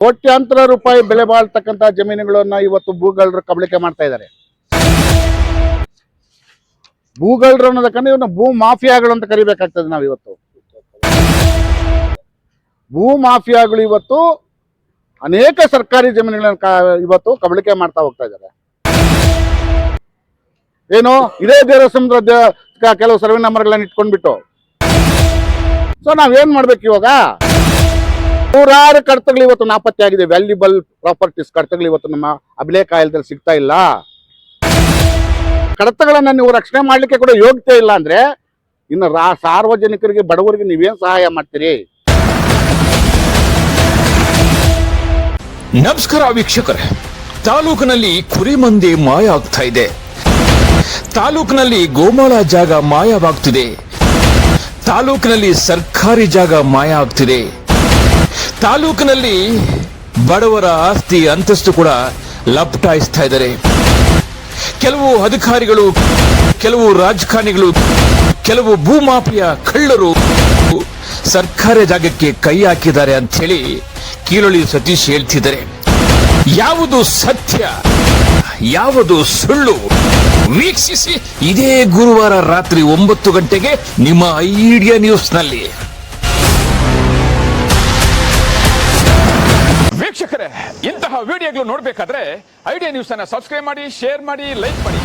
ಕೋಟ್ಯಾಂತರ ರೂಪಾಯಿ ಬೆಲೆ ಬಾಳ್ತಕ್ಕಂಥ ಜಮೀನುಗಳನ್ನ ಇವತ್ತು ಭೂಗಳ್ಳರು ಕಬಳಿಕೆ ಮಾಡ್ತಾ ಇದ್ದಾರೆ. ಭೂಗಳ್ಳರು ಅನ್ನೋದಕ್ಕಂದ್ರೆ ಇವನ್ನ ಭೂ ಮಾಫಿಯಾಗಳು ಅಂತ ಕರಿಬೇಕಾಗ್ತದೆ. ನಾವು ಇವತ್ತು ಭೂ ಮಾಫಿಯಾಗಳು ಇವತ್ತು ಅನೇಕ ಸರ್ಕಾರಿ ಜಮೀನುಗಳನ್ನ ಇವತ್ತು ಕಬಳಿಕೆ ಮಾಡ್ತಾ ಹೋಗ್ತಾ ಇದ್ದಾರೆ. ಏನು ಇದೇ ದೇವಸಮುದ್ರ ಕೆಲವು ಸರ್ವೆ ನಂಬರ್ಗಳನ್ನ ಇಟ್ಕೊಂಡ್ಬಿಟ್ಟು ಸೊ ನಾವೇನ್ ಮಾಡ್ಬೇಕು ಇವಾಗ? ನೂರಾರು ಕಡತಗಳು ಇವತ್ತು ನಾಪತ್ತೆ ಆಗಿದೆ. ವ್ಯಾಲ್ಯೂಬಲ್ ಪ್ರಾಪರ್ಟೀಸ್ ಕಡತಗಳು ಇವತ್ತು ನಮ್ಮ ಅಭಿಲೇಖ ಆಯಲದಲ್ಲಿ ಸಿಗ್ತಾ ಇಲ್ಲ. ಕಡತಗಳನ್ನ ನೀವು ರಕ್ಷಣೆ ಮಾಡ್ಲಿಕ್ಕೆ ಕೂಡ ಯೋಗ್ಯತೆ ಇಲ್ಲ ಅಂದ್ರೆ ಇನ್ನು ಸಾರ್ವಜನಿಕರಿಗೆ ಬಡವರಿಗೆ ನೀವೇನ್ ಸಹಾಯ ಮಾಡ್ತೀರಿ? ನಮಸ್ಕಾರ ವೀಕ್ಷಕರೇ, ತಾಲೂಕಿನಲ್ಲಿ ಕುರಿಮಂದಿ ಮಾಯ ಆಗ್ತಾ ಇದೆ. ತಾಲೂಕಿನಲ್ಲಿ ಗೋಮಾಳ ಜಾಗ ಮಾಯವಾಗ್ತಿದೆ. ತಾಲೂಕಿನಲ್ಲಿ ಸರ್ಕಾರಿ ಜಾಗ ಮಾಯ ಆಗ್ತಿದೆ. ತಾಲೂಕಿನಲ್ಲಿ ಬಡವರ ಆಸ್ತಿ ಅಂತಸ್ತು ಕೂಡ ಲಪಟಾಯಿಸ್ತಾ ಇದ್ದಾರೆ. ಕೆಲವು ಅಧಿಕಾರಿಗಳು, ಕೆಲವು ರಾಜಕಾರಣಿಗಳು, ಕೆಲವು ಭೂಮಾಫಿಯಾ ಕಳ್ಳರು ಸರ್ಕಾರಿ ಜಾಗಕ್ಕೆ ಕೈ ಹಾಕಿದ್ದಾರೆ ಅಂತ ಹೇಳಿ ಕೀಳೊಳಿ ಸತೀಶ್ ಹೇಳ್ತಿದ್ದಾರೆ. ಯಾವುದು ಸತ್ಯ, ಯಾವುದು ಸುಳ್ಳು ವೀಕ್ಷಿಸಿ ಇದೇ ಗುರುವಾರ ರಾತ್ರಿ 9 ಗಂಟೆಗೆ ನಿಮ್ಮ ಐಡಿಯಾ ನ್ಯೂಸ್ನಲ್ಲಿ. ವೀಕ್ಷಕರೇ, ಇಂತಹ ವಿಡಿಯೋಗಳು ನೋಡಬೇಕಾದ್ರೆ ಐಡಿಯಾ ನ್ಯೂಸ್ ಅನ್ನು ಸಬ್ಸ್ಕ್ರೈಬ್ ಮಾಡಿ, ಶೇರ್ ಮಾಡಿ, ಲೈಕ್ ಮಾಡಿ.